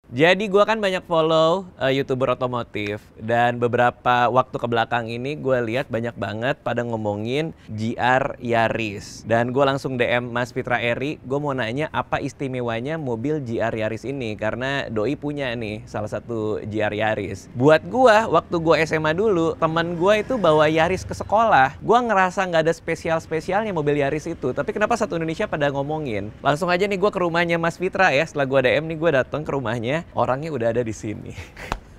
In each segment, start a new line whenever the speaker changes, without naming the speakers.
Jadi gua kan banyak follow YouTuber otomotif dan beberapa waktu ke belakang ini gue lihat banyak banget pada ngomongin GR Yaris. Dan gue langsung DM Mas Fitra Eri, gue mau nanya apa istimewanya mobil GR Yaris ini karena doi punya nih salah satu GR Yaris. Buat gue waktu gue SMA dulu, teman gue itu bawa Yaris ke sekolah. Gue ngerasa nggak ada spesialnya mobil Yaris itu, tapi kenapa satu Indonesia pada ngomongin? Langsung aja nih gue ke rumahnya Mas Fitra ya. Setelah gue DM nih, gue datang ke rumahnya. Orangnya udah ada di sini.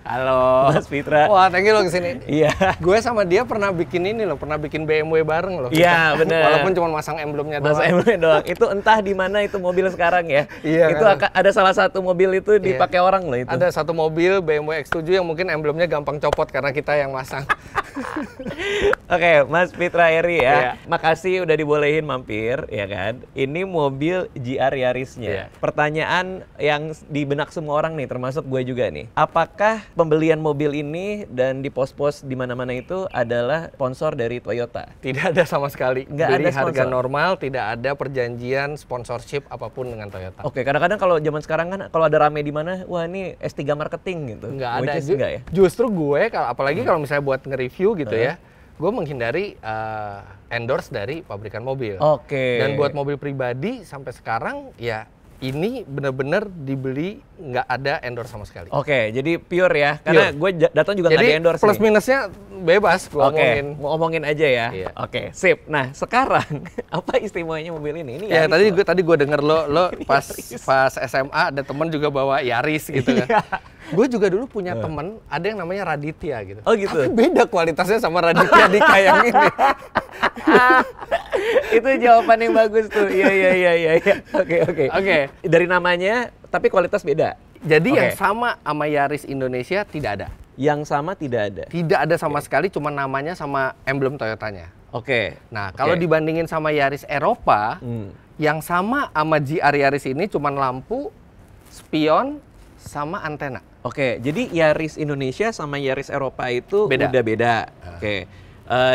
Halo
Mas Fitra.
Wah, thank you lo kesini.
Iya.
Gue sama dia pernah bikin ini loh, pernah bikin BMW bareng loh.
Iya, bener.
Walaupun cuma masang emblemnya doang.
Masang emblemnya doang. Itu entah di mana itu mobil sekarang ya.
Iya.
Itu ada salah satu mobil itu dipakai orang loh itu.
Ada satu mobil BMW X7 yang mungkin emblemnya gampang copot karena kita yang masang.
Oke, Mas Fitra Eri ya.
Iya.
Makasih udah dibolehin mampir, ya kan. Ini mobil GR Yarisnya.
Iya.
Pertanyaan yang di benak semua orang nih, termasuk gue juga nih. Apakah pembelian mobil ini dan di pos-pos di mana-mana itu adalah sponsor dari Toyota?
Tidak ada sama sekali.
Nggak
Beli
ada
harga
sponsor?
normal, tidak ada perjanjian sponsorship apapun dengan Toyota.
Oke, kadang-kadang kalau zaman sekarang kan kalau ada rame di mana, wah ini S3 marketing gitu.
Nggak
Which
ada.
is nggak ya?
Justru gue, apalagi kalau misalnya buat nge-review gitu ya, gue menghindari endorse dari pabrikan mobil.
Oke.
Dan buat mobil pribadi sampai sekarang ya ini benar-benar dibeli nggak ada endorse sama sekali.
Oke, jadi pure ya. Karena gue datang juga nggak ada
Jadi
endorse
plus
nih.
minusnya bebas gue omongin.
Mau ngomongin aja ya.
Iya.
Oke, sip. Nah, sekarang apa istimewanya mobil ini? Ini
Ya
Yaris
tadi gue denger lo
Yaris.
pas SMA ada temen juga bawa Yaris gitu kan.
Iya.
Gue juga dulu punya temen ada yang namanya Raditya gitu.
Oh, gitu?
Tapi beda kualitasnya sama Raditya di Kayang ini.
Itu jawaban yang bagus tuh. Iya. Oke. Dari namanya, tapi kualitas beda.
Jadi yang
Oke.
sama Yaris Indonesia tidak ada.
Yang sama tidak ada.
Tidak ada sama sekali, cuma namanya sama emblem Toyotanya.
Oke.
Nah, kalau dibandingin sama Yaris Eropa, yang sama GR Yaris ini cuma lampu, spion, sama antena.
Oke, jadi Yaris Indonesia sama Yaris Eropa itu
Beda.
udah beda. Oke.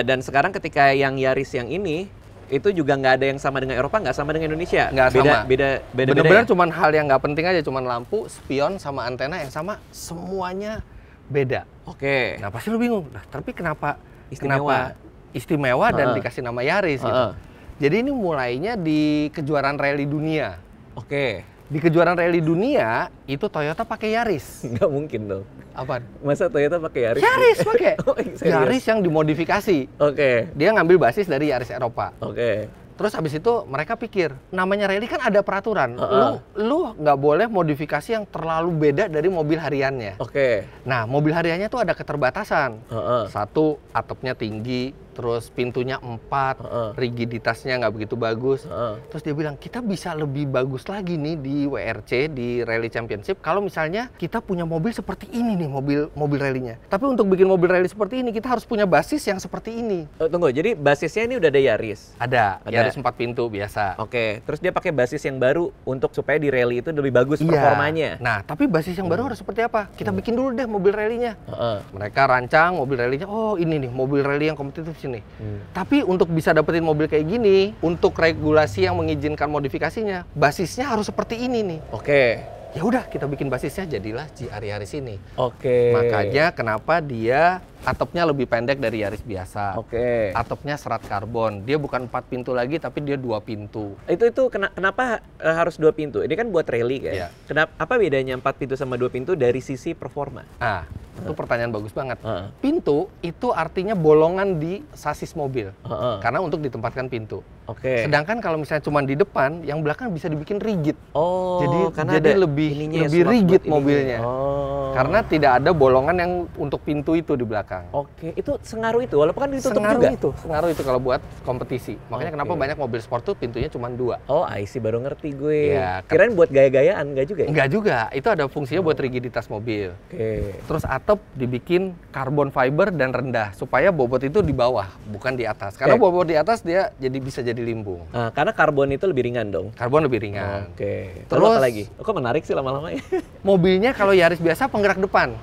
Dan sekarang ketika yang Yaris yang ini itu juga nggak ada yang sama dengan Eropa, nggak sama dengan Indonesia.
Nggak sama.
Beda
Bener-bener
ya?
cuma hal yang nggak penting aja, cuma lampu, spion, sama antena yang sama, semuanya beda.
Oke.
Nah, pasti lu bingung. Nah, tapi kenapa
Istimewa.
istimewa dan dikasih nama Yaris gitu. Jadi ini mulainya di kejuaraan rally dunia.
Oke.
Di kejuaraan rally dunia itu Toyota pakai Yaris.
Nggak mungkin dong.
Apaan?
Masa Toyota pakai Yaris?
Yaris pakai.
Oh, serius?
Yaris yang dimodifikasi.
Oke.
Dia ngambil basis dari Yaris Eropa.
Oke.
Terus habis itu mereka pikir, namanya rally kan ada peraturan. Lu nggak boleh modifikasi yang terlalu beda dari mobil hariannya.
Oke.
Nah, mobil hariannya tuh ada keterbatasan. Satu, atapnya tinggi, terus pintunya 4, rigiditasnya nggak begitu bagus. Terus dia bilang, kita bisa lebih bagus lagi nih di WRC, di Rally Championship, kalau misalnya kita punya mobil seperti ini nih, mobil rallynya. Tapi untuk bikin mobil rally seperti ini, kita harus punya basis yang seperti ini.
Tunggu, jadi basisnya ini udah ada Yaris?
Ada. Yaris 4 pintu biasa.
Oke, terus dia pakai basis yang baru untuk supaya di rally itu lebih bagus performanya.
Nah, tapi basis yang baru harus seperti apa? Kita bikin dulu deh mobil rallynya. Mereka rancang mobil rallynya, oh ini nih mobil rally yang kompetitif sini. Tapi untuk bisa dapetin mobil kayak gini, untuk regulasi yang mengizinkan modifikasinya, basisnya harus seperti ini nih.
Oke.
Ya udah, kita bikin basisnya, jadilah GR Yaris ini.
Oke.
Makanya kenapa dia atapnya lebih pendek dari Yaris biasa.
Oke.
Atapnya serat karbon. Dia bukan 4 pintu lagi, tapi dia 2 pintu.
Itu kenapa harus 2 pintu? Ini kan buat rally kan?
Iya.
Apa bedanya 4 pintu sama 2 pintu dari sisi performa?
Ah, itu pertanyaan bagus banget. Pintu itu artinya bolongan di sasis mobil. Karena untuk ditempatkan pintu.
Oke.
Sedangkan kalau misalnya cuma di depan, yang belakang bisa dibikin rigid.
Oh,
Jadi
ada
lebih
ininya ya,
rigid
slot buat
mobilnya.
ininya. Oh.
Karena tidak ada bolongan yang untuk pintu itu di belakang.
Oke, itu sengaruh itu, walaupun kan ditutup juga.
Sengaruh itu kalau buat kompetisi. Makanya kenapa banyak mobil sport tuh pintunya cuma 2.
Oh, I see, baru ngerti gue.
Iya,
Kirain buat gaya-gayaan, enggak juga ya?
Enggak juga, itu ada fungsinya buat rigiditas mobil.
Oke.
Terus atap dibikin karbon fiber dan rendah supaya bobot itu di bawah, bukan di atas. Karena bobot di atas dia bisa jadi limbung.
Karena karbon itu lebih ringan dong.
Karbon lebih ringan.
Oke.
Terus
apa lagi? Kok menarik sih lama-lama ya?
Mobilnya kalau Yaris biasa penggerak depan.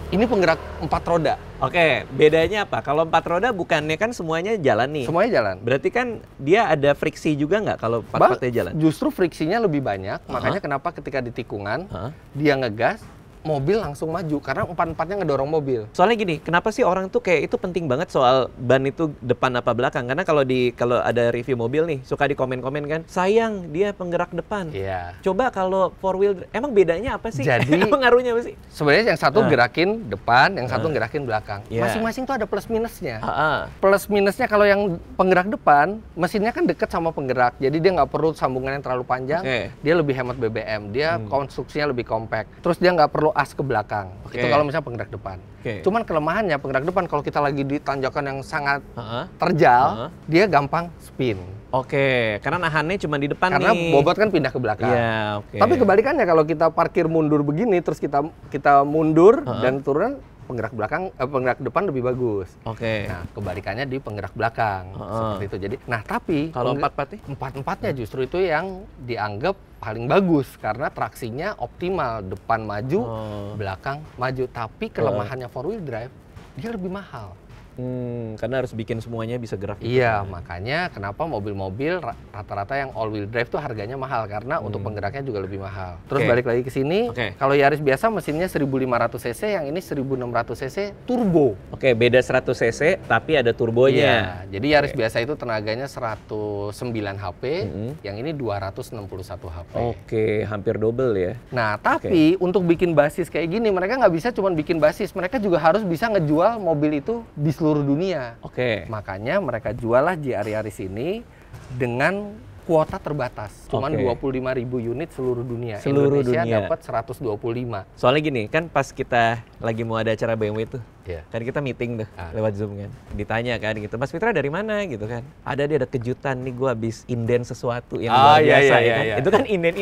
Ini penggerak 4 roda.
Oke, bedanya apa? Kalau 4 roda bukannya kan semuanya jalan nih?
Semuanya jalan.
Berarti kan dia ada friksi juga nggak kalau 4-4-nya jalan?
Justru friksinya lebih banyak, makanya kenapa ketika di tikungan dia ngegas, mobil langsung maju karena empat-empatnya ngedorong mobil.
Soalnya gini, kenapa sih orang tuh kayak itu penting banget soal ban itu depan apa belakang? Karena kalau ada review mobil nih, suka di komen-komen kan, sayang dia penggerak depan.
Iya.
Coba kalau four wheel, emang bedanya apa sih?
Jadi
pengaruhnya apa sih?
Sebenarnya yang satu gerakin depan, yang satu gerakin belakang.
Iya.
Masing-masing tuh ada plus minusnya. Plus minusnya kalau yang penggerak depan, mesinnya kan deket sama penggerak, jadi dia nggak perlu sambungan yang terlalu panjang. Dia lebih hemat BBM, dia konstruksinya lebih compact. Terus dia nggak perlu as ke belakang. Itu kalau misalnya penggerak depan. Cuman kelemahannya penggerak depan kalau kita lagi di tanjakan yang sangat terjal, dia gampang spin.
Karena nahannya cuma di depan
karena
nih.
bobot kan pindah ke belakang.
Iya,
Tapi kebalikannya kalau kita parkir mundur begini, terus kita mundur dan turun, penggerak depan lebih bagus. Nah, kebalikannya di penggerak belakang seperti itu. Jadi, tapi
kalau
empat-empatnya justru itu yang dianggap paling bagus karena traksinya optimal, depan maju, belakang maju. Tapi kelemahannya four wheel drive, dia lebih mahal.
Karena harus bikin semuanya bisa gerak.
Iya, makanya kenapa mobil-mobil rata-rata yang all wheel drive tuh harganya mahal karena untuk penggeraknya juga lebih mahal. Terus balik lagi ke sini, kalau Yaris biasa mesinnya 1500 cc, yang ini 1600 cc turbo.
Beda 100 cc tapi ada turbonya.
Iya, jadi Yaris biasa itu tenaganya 109 HP, yang ini 261 HP.
Hampir double ya.
Nah, tapi untuk bikin basis kayak gini, mereka nggak bisa cuma bikin basis, mereka juga harus bisa ngejual mobil itu di seluruh dunia. Makanya mereka jual lah GR Yaris ini dengan kuota terbatas. Cuman 25.000 unit seluruh dunia. Indonesia dapat 125.
Soalnya gini, kan pas kita lagi mau ada acara BMW tuh, kan kita meeting tuh lewat Zoom kan. Ditanya kan gitu, Mas Fitra dari mana gitu kan. Ada kejutan nih, gue habis inden sesuatu yang luar biasa ya kan. Itu kan inden.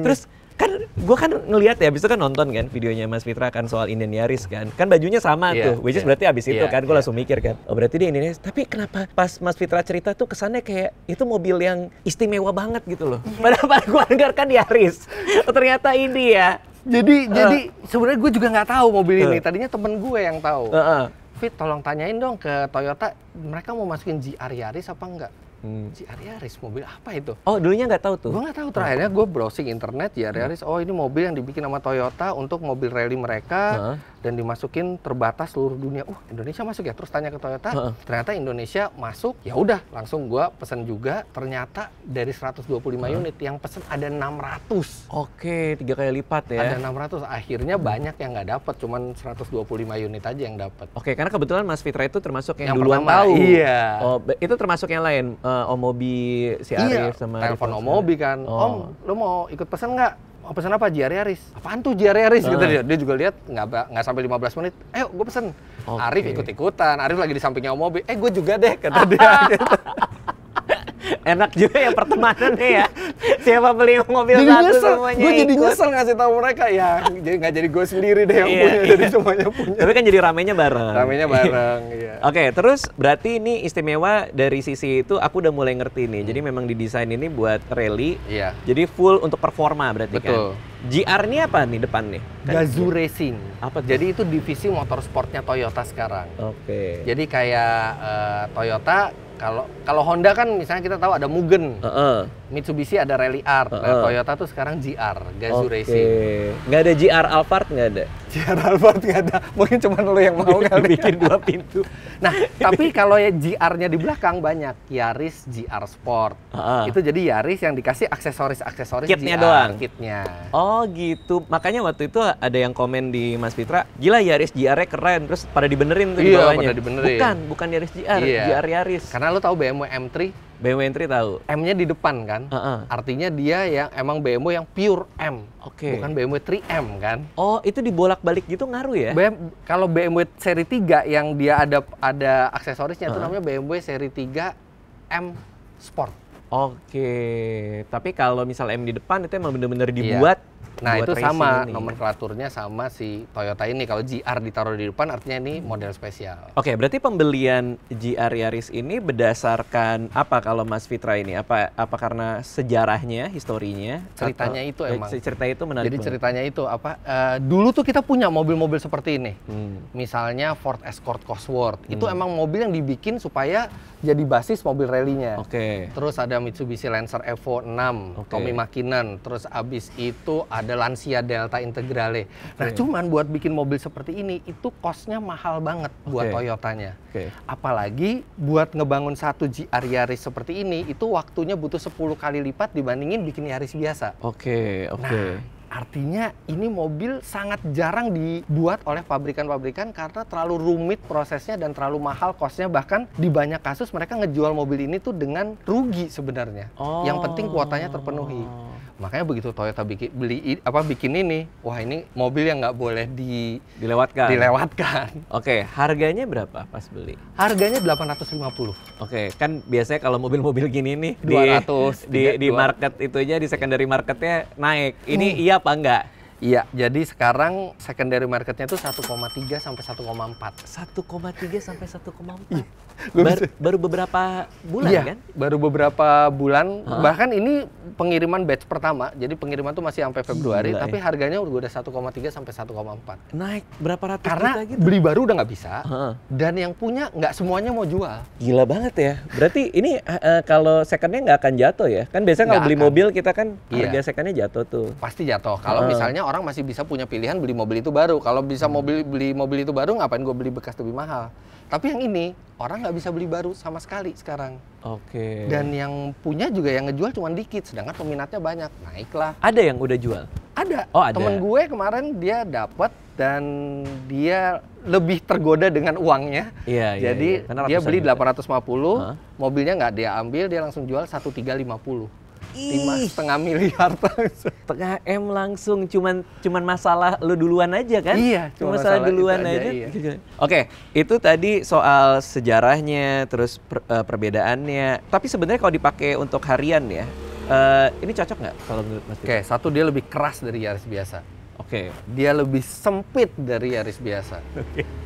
Terus kan gue kan ngelihat ya, abis itu kan nonton kan videonya Mas Fitra kan soal inden Yaris kan bajunya sama tuh, which is berarti abis itu kan gue langsung mikir kan, oh berarti dia Indennya. Tapi kenapa pas Mas Fitra cerita tuh kesannya kayak itu mobil yang istimewa banget gitu loh. Padahal gue dengarkan Yaris, ternyata ini ya.
Jadi sebenarnya gue juga nggak tahu mobil ini. Tadinya temen gue yang tahu. Fit, tolong tanyain dong ke Toyota, mereka mau masukin GR Yaris apa enggak? GR Yaris, mobil apa itu?
Oh, dulunya nggak tahu tuh?
Gue nggak tahu, terakhirnya gue browsing internet, GR Yaris, oh ini mobil yang dibikin sama Toyota untuk mobil rally mereka, dan dimasukin terbatas seluruh dunia. Indonesia masuk ya? Terus tanya ke Toyota, ternyata Indonesia masuk, ya udah langsung gue pesen juga, ternyata dari 125 unit, yang pesen ada 600.
3 kali lipat ya?
Ada 600, akhirnya banyak yang nggak dapet, cuman 125 unit aja yang dapet.
Karena kebetulan Mas Fitra itu termasuk yang duluan tahu.
Iya.
Oh, itu termasuk yang lain? Om Mobi, si Arif sama
telepon Om Mobi kan. Om, lo mau ikut pesan nggak? Mau pesan apa? GR Yaris. Apaan tuh GR Yaris? Gitu dia juga lihat nggak sampai 15 menit. Ayo, gue pesen. Arif ikut-ikutan. Arif lagi di sampingnya Om Mobi. Gue juga deh, kata dia. Gitu.
Enak juga ya pertemanannya ya. Siapa beli mobil
jadi
satu
nyesel.
semuanya
Gue jadi
ikut.
nyesel ngasih tahu mereka ya. Jadi nggak jadi gue sendiri deh yang punya, jadi semuanya punya.
Tapi kan jadi ramenya bareng.
Ramenya bareng, iya.
Terus berarti ini istimewa dari sisi itu aku udah mulai ngerti nih. Jadi memang didesain ini buat rally.
Iya.
Jadi full untuk performa berarti.
Betul.
Kan. GR ini apa nih depan nih?
Gazoo Racing.
Apa tuh?
Jadi itu divisi motorsportnya Toyota sekarang. Jadi kayak Toyota, kalau Honda kan misalnya kita tahu ada Mugen, Mitsubishi ada Rally Art, Toyota tuh sekarang GR, Gazoo Racing.
Nggak ada GR Alphard, nggak ada?
GR Alphard nggak ada, mungkin cuma lo yang mau kali.
Bikin 2 pintu.
Nah, tapi kalau ya GR-nya di belakang banyak, Yaris GR Sport. Itu jadi Yaris yang dikasih aksesoris
kitnya
GR,
doang?
Kitnya.
Oh gitu, makanya waktu itu ada yang komen di Mas Fitra, gila Yaris GR-nya keren, terus pada dibenerin tuh di bawahnya.
Pada dibenerin.
Bukan Yaris GR, GR Yaris.
Karena lo tahu BMW M3?
BMW M3 tahu.
M-nya di depan kan? Artinya dia yang emang BMW yang pure M. Bukan BMW 3M kan?
Oh, itu dibolak-balik gitu ngaruh ya?
Kalau BMW seri 3 yang dia ada aksesorisnya itu namanya BMW seri 3 M Sport.
Tapi kalau misal M di depan itu emang bener-bener dibuat.
Nah itu sama, nomenklaturnya sama si Toyota ini. Kalau GR ditaruh di depan artinya ini model spesial.
Berarti pembelian GR Yaris ini berdasarkan apa kalau Mas Fitra ini? Apa karena sejarahnya, historinya?
Ceritanya itu emang.
Cerita itu menarik.
Jadi ceritanya itu apa? Dulu tuh kita punya mobil-mobil seperti ini. Misalnya Ford Escort Cosworth. Itu emang mobil yang dibikin supaya jadi basis mobil rally-nya. Terus ada Mitsubishi Lancer Evo 6, Tommy Makinen. Terus abis itu ada Lancia Delta Integrale. Nah, cuman buat bikin mobil seperti ini itu cost-nya mahal banget buat Toyotanya. Apalagi buat ngebangun satu GR Yaris seperti ini itu waktunya butuh 10 kali lipat dibandingin bikin Yaris biasa. Nah, artinya ini mobil sangat jarang dibuat oleh pabrikan-pabrikan karena terlalu rumit prosesnya dan terlalu mahal costnya. Bahkan di banyak kasus mereka ngejual mobil ini tuh dengan rugi sebenarnya. Yang penting kuotanya terpenuhi. Makanya begitu Toyota bikin ini, wah ini mobil yang nggak boleh dilewatkan.
Harganya berapa pas beli?
Harganya 850.
Kan biasanya kalau mobil-mobil gini nih
200
di market itunya, di secondary marketnya naik. Ini iya apa enggak?
Iya, jadi sekarang secondary marketnya tuh 1,3 sampai 1,4.
1,3 sampai 1,4. Baru beberapa bulan kan?
Baru beberapa bulan. Bahkan ini pengiriman batch pertama. Jadi pengiriman tuh masih sampai Februari, tapi harganya udah 1,3 sampai 1,4.
Naik berapa ratus
karena
juta gitu?
Beli baru udah nggak bisa. Dan yang punya nggak semuanya mau jual.
Gila banget ya. Berarti ini kalau secondnya nggak akan jatuh ya? Kan biasanya kalau beli mobil kita kan harga secondnya jatuh tuh.
Pasti jatuh. Kalau misalnya orang masih bisa punya pilihan beli mobil itu baru. Kalau bisa beli mobil itu baru, ngapain gue beli bekas lebih mahal? Tapi yang ini, orang nggak bisa beli baru sama sekali sekarang. Dan yang punya juga yang ngejual cuma dikit, sedangkan peminatnya banyak. Naiklah.
Ada yang udah jual?
Ada.
Ada.
Temen gue kemarin dia dapat dan dia lebih tergoda dengan uangnya. Jadi dia beli 850, mobilnya nggak dia ambil, dia langsung jual 1.350. 5,5 miliar.
Setengah M langsung, cuman masalah lu duluan aja kan?
Iya,
cuma masalah duluan aja. Itu tadi soal sejarahnya, terus perbedaannya. Tapi sebenarnya kalau dipakai untuk harian ya, ini cocok nggak kalau menurut Mas?
Satu, dia lebih keras dari Yaris biasa. Dia lebih sempit dari Yaris biasa.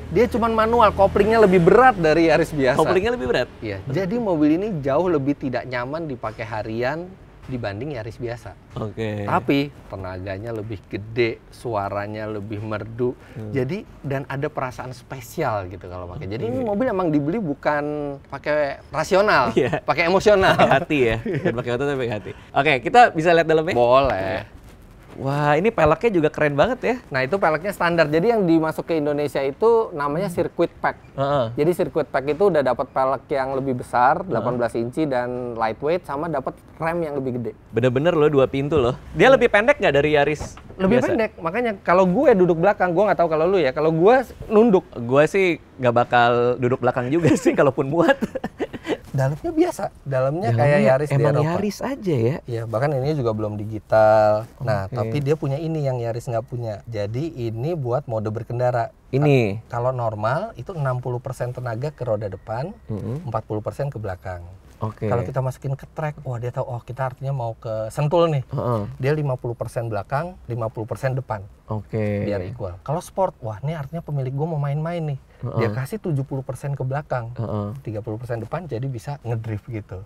Dia cuman manual, koplingnya lebih berat dari Yaris biasa.
Koplingnya lebih berat?
Iya. Jadi mobil ini jauh lebih tidak nyaman dipakai harian dibanding Yaris biasa. Tapi tenaganya lebih gede, suaranya lebih merdu. Jadi dan ada perasaan spesial gitu kalau pakai. Jadi ini mobil emang dibeli bukan pakai rasional, pakai emosional.
Pakai hati ya. Dan pakai otot tapi pakai hati. Kita bisa lihat dalamnya?
Boleh.
Wah, ini peleknya juga keren banget ya.
Nah, itu peleknya standar. Jadi yang dimasuk ke Indonesia itu namanya circuit pack. Jadi circuit pack itu udah dapat pelek yang lebih besar, 18 inci dan lightweight, sama dapat rem yang lebih gede.
Bener-bener loh, 2 pintu loh. Dia lebih pendek nggak dari Yaris?
Lebih biasa? Pendek. Makanya kalau gue duduk belakang, gue nggak tahu kalau lu ya. Kalau gue nunduk.
Gue sih nggak bakal duduk belakang juga sih kalaupun muat.
Dalamnya biasa, dalamnya kayak Yaris di Eropa.
Emang Yaris aja ya?
Iya, bahkan ini juga belum digital. Nah, tapi dia punya ini yang Yaris nggak punya. Jadi ini buat mode berkendara.
Ini?
Kalau normal itu 60% tenaga ke roda depan, 40% ke belakang. Kalau kita masukin ke track, wah dia tahu, kita artinya mau ke Sentul nih. Dia 50% belakang, 50% depan. Biar equal. Kalau sport, wah ini artinya pemilik gue mau main-main nih. Dia kasih 70% ke belakang, 30% depan, jadi bisa ngedrift gitu.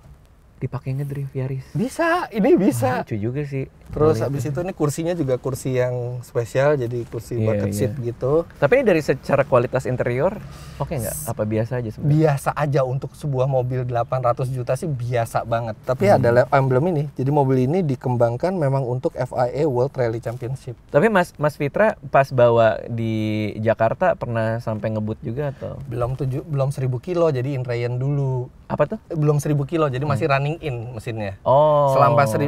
Dipakai ngedrift Yaris? Bisa,
ini bisa.
Lucu juga sih.
Terus habis itu ini kursinya juga kursi yang spesial, jadi kursi bucket seat gitu.
Tapi ini dari secara kualitas interior, oke nggak? Apa biasa aja sebenarnya?
Biasa aja untuk sebuah mobil 800 juta sih biasa banget. Tapi ada emblem ini, jadi mobil ini dikembangkan memang untuk FIA World Rally Championship.
Tapi Mas Fitra pas bawa di Jakarta pernah sampai ngebut juga atau?
Belum 1000 kilo, jadi in rain dulu.
Apa tuh?
Belum 1000 kilo, jadi masih running in mesinnya.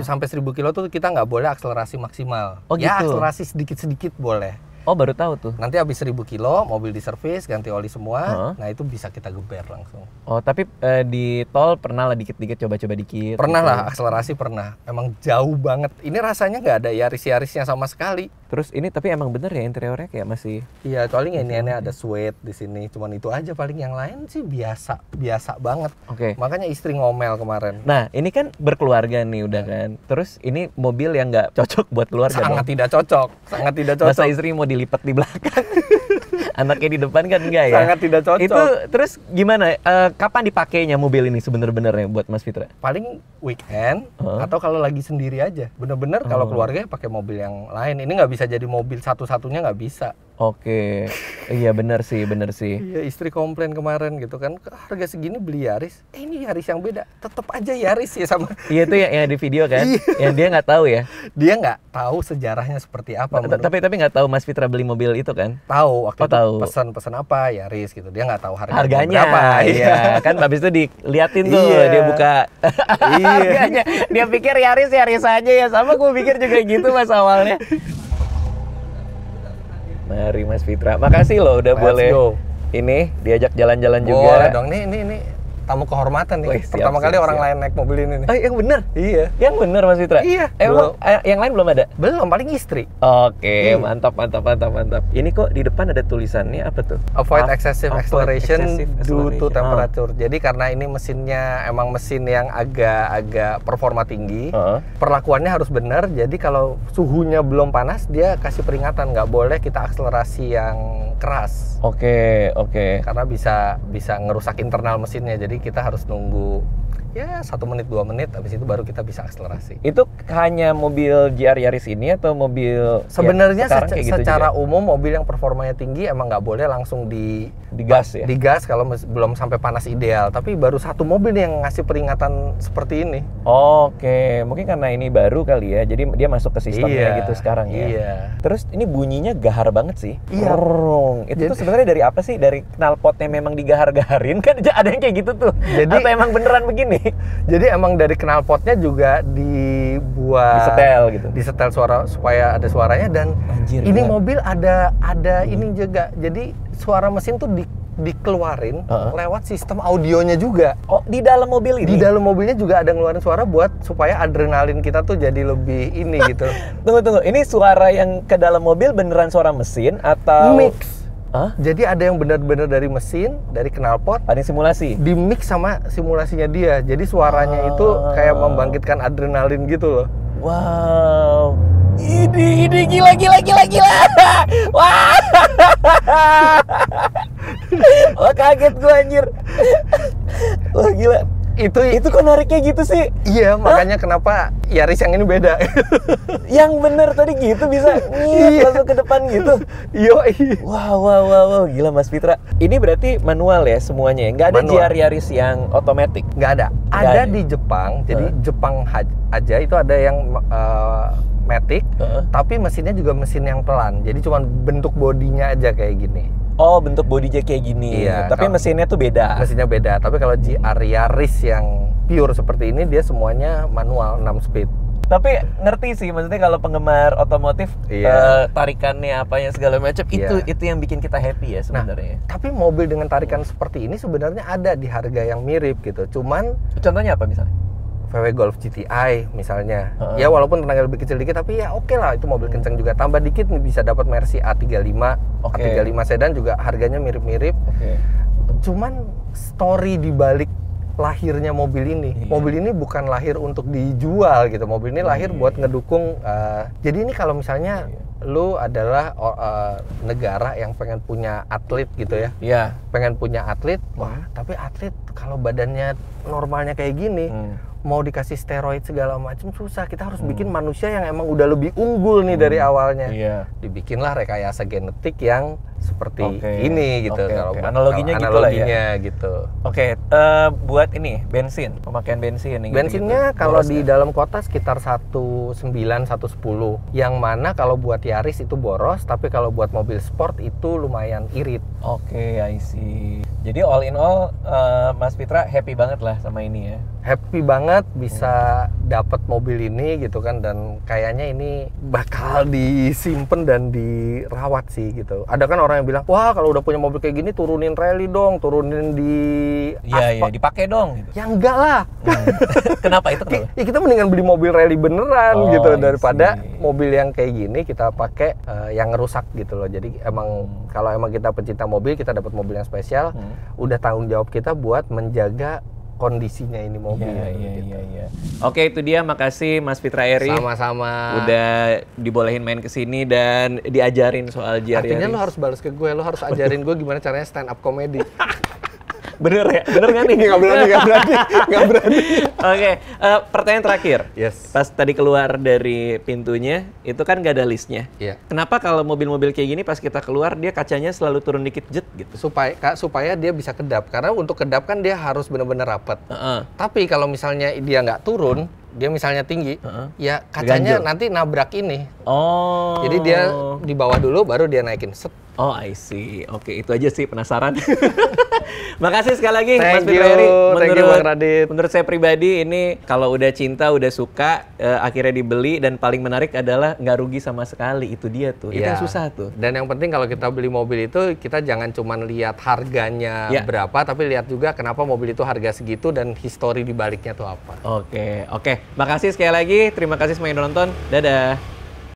Sampai 1000 kilo tuh kita nggak boleh akselerasi maksimal. Ya gitu? Akselerasi sedikit-sedikit boleh.
Baru tahu tuh.
Nanti habis 1000 kilo, mobil diservis, ganti oli semua. Nah itu bisa kita geber langsung.
Tapi di tol pernah lah dikit-dikit, coba-coba dikit.
Pernah lah, akselerasi pernah. Emang jauh banget. Ini rasanya nggak ada Yaris-Yarisnya sama sekali.
Terus ini tapi emang bener ya interiornya kayak masih.
Iya, paling ini ada suede di sini. Cuman itu aja, paling yang lain sih biasa banget. Makanya istri ngomel kemarin.
Nah, ini kan berkeluarga nih udah kan. Terus ini mobil yang nggak cocok buat keluarga.
Sangat tidak cocok.
Masa istri mau dilipat di belakang. Anaknya di depan kan enggak ya?
Sangat tidak cocok.
Itu terus gimana? Kapan dipakainya mobil ini sebenarnya buat Mas Fitra?
Paling weekend atau kalau lagi sendiri aja. Bener-bener kalau keluarga pakai mobil yang lain. Ini nggak bisa jadi mobil satu-satunya, nggak bisa.
Oke, iya benar sih, benar sih.
Iya, istri komplain kemarin gitu kan, harga segini beli Yaris, ini Yaris yang beda, tetap aja Yaris ya sama.
Iya tuh yang di video kan, yang dia nggak tahu ya.
Dia nggak tahu sejarahnya seperti apa.
Tapi nggak tahu Mas Fitra beli mobil itu kan?
Tahu, waktu itu
tahu.
pesan apa Yaris gitu, dia nggak tahu
harganya berapa. Iya, kan habis itu diliatin tuh, dia buka harganya. Dia pikir Yaris aja ya, sama gue pikir juga gitu Mas awalnya. Mari Mas Fitra, makasih loh udah boleh ini diajak jalan-jalan juga.
Boleh dong, ini tamu kehormatan nih.
Wih,
pertama kali orang lain naik mobil ini nih.
Oh, yang bener?
Iya.
Yang bener Mas Fitra?
Iya.
Emang yang lain belum ada?
Belum, paling istri.
Oke, mantap. Ini kok di depan ada tulisannya apa tuh?
Avoid excessive acceleration due to temperature. Jadi karena ini mesinnya emang mesin yang agak performa tinggi, perlakuannya harus benar. Jadi kalau suhunya belum panas, dia kasih peringatan, nggak boleh kita akselerasi yang keras.
Oke.
Karena bisa ngerusak internal mesinnya. Jadi kita harus nunggu ya 1 menit 2 menit, habis itu baru kita bisa akselerasi.
Itu hanya mobil GR Yaris ini atau mobil
sebenarnya
gitu
secara
juga?
Umum mobil yang performanya tinggi emang nggak boleh langsung
digas ya?
Digas kalau belum sampai panas ideal. Tapi baru satu mobil nih yang ngasih peringatan seperti ini.
Oke, mungkin karena ini baru kali ya, jadi dia masuk ke sistemnya gitu sekarang ya.
Iya.
Terus ini bunyinya gahar banget sih.
Iya.
Itu tuh sebenarnya dari apa sih? Dari knalpotnya memang digahar-gaharin kan? Ada yang kayak gitu tuh. Jadi atau emang beneran begini?
Jadi emang dari knalpotnya juga dibuat disetel suara supaya ada suaranya. Dan ini mobil ada ini juga. Jadi suara mesin tuh dikeluarin lewat sistem audionya juga.
Oh, di dalam mobil ini?
Di dalam mobilnya juga ada ngeluarin suara buat supaya adrenalin kita tuh jadi lebih ini gitu.
Tunggu. Ini suara yang ke dalam mobil beneran suara mesin atau
mix? Jadi ada yang benar-benar dari mesin, dari knalpot.
Ada yang simulasi?
Di mix sama simulasinya dia. Jadi suaranya itu kayak membangkitkan adrenalin gitu loh.
Wow. Ini gila. Wah. Wah, kaget gue anjir. Wah, gila. Itu kok nariknya gitu sih?
Iya, makanya kenapa Yaris yang ini beda.
Yang bener tadi gitu bisa langsung ke depan gitu. Wow, gila Mas Fitra. Ini berarti manual ya semuanya? Nggak ada GR Yaris yang otomatis?
Nggak ada. Ada di Jepang. Jadi Jepang aja itu ada yang matic, tapi mesinnya juga mesin yang pelan. Jadi cuma bentuk bodinya aja kayak gini.
Oh, bentuk bodinya kayak gini.
Iya,
tapi mesinnya tuh beda.
Mesinnya beda. Tapi kalau GR Yaris yang pure seperti ini, dia semuanya manual 6 speed.
Tapi ngerti sih, maksudnya kalau penggemar otomotif, tarikannya apanya segala macam, itu yang bikin kita happy ya sebenarnya.
Nah, tapi mobil dengan tarikan seperti ini sebenarnya ada di harga yang mirip gitu. Cuman
contohnya apa misalnya?
VW Golf GTI misalnya. Ya walaupun tenaga lebih kecil dikit, tapi ya oke lah, itu mobil kencang juga. Tambah dikit bisa dapat Mercy A35. A35 sedan juga harganya mirip-mirip. Cuman story di balik lahirnya mobil ini. Mobil ini bukan lahir untuk dijual gitu. Mobil ini lahir buat ngedukung. Jadi ini kalau misalnya lu adalah negara yang pengen punya atlet gitu ya. Pengen punya atlet. Wah, tapi atlet kalau badannya normalnya kayak gini, mau dikasih steroid segala macam susah. Kita harus bikin manusia yang emang udah lebih unggul nih dari awalnya. Dibikinlah rekayasa genetik yang seperti ini gitu. Kalau
analoginya gitu. Buat ini bensin, pemakaian bensin.
Bensinnya gitu. Kalau di dalam kota sekitar 1,9 1,10. Yang mana kalau buat Yaris itu boros, tapi kalau buat mobil sport itu lumayan irit.
I see. Jadi all in all, Mas Fitra happy banget lah sama ini ya.
Happy banget bisa dapat mobil ini gitu kan, dan kayaknya ini bakal disimpan dan dirawat sih gitu. Ada kan orang yang bilang, wah kalau udah punya mobil kayak gini turunin rally dong, turunin di
aspal. Iya, dipakai dong gitu.
Ya enggak lah.
Kenapa itu?
Ya kita mendingan beli mobil rally beneran gitu daripada mobil yang kayak gini kita pakai yang ngerusak gitu loh. Jadi emang kalau emang kita pencinta mobil, kita dapat mobil yang spesial, udah tanggung jawab kita buat menjaga kondisinya ini mobil.
Iya. Oke, itu dia. Makasih Mas Fitra Eri.
Sama-sama.
Udah dibolehin main ke sini dan diajarin soal GR Yaris.
Artinya lo harus balas ke gue, lo harus ajarin gue gimana caranya stand up comedy.
Bener ya? Bener nggak nih?
Nggak berani, nggak berani, nggak berani.
Oke, pertanyaan terakhir.
Yes.
Pas tadi keluar dari pintunya, itu kan nggak ada listnya.
Iya.
Kenapa kalau mobil-mobil kayak gini pas kita keluar, dia kacanya selalu turun dikit jet gitu?
Supaya dia bisa kedap. Karena untuk kedap kan dia harus benar-benar rapat. Tapi kalau misalnya dia nggak turun, dia misalnya tinggi, ya kacanya
Ganjel.
nanti nabrak ini.
Oh.
Jadi dia di bawah dulu, baru dia naikin. Set.
Oh, I see. Oke, itu aja sih, penasaran. Makasih sekali lagi, Mas
Thank
Fitra
you.
Eri.
Thank you, Bang Radit.
Menurut saya pribadi, ini kalau udah cinta, udah suka, akhirnya dibeli, dan paling menarik adalah nggak rugi sama sekali. Itu dia tuh. Itu
Iya.
yang susah tuh.
Dan yang penting kalau kita beli mobil itu, kita jangan cuma lihat harganya
Ya.
berapa, tapi lihat juga kenapa mobil itu harga segitu dan histori di baliknya tuh apa.
Oke. Makasih sekali lagi. Terima kasih semuanya yang udah nonton. Dadah.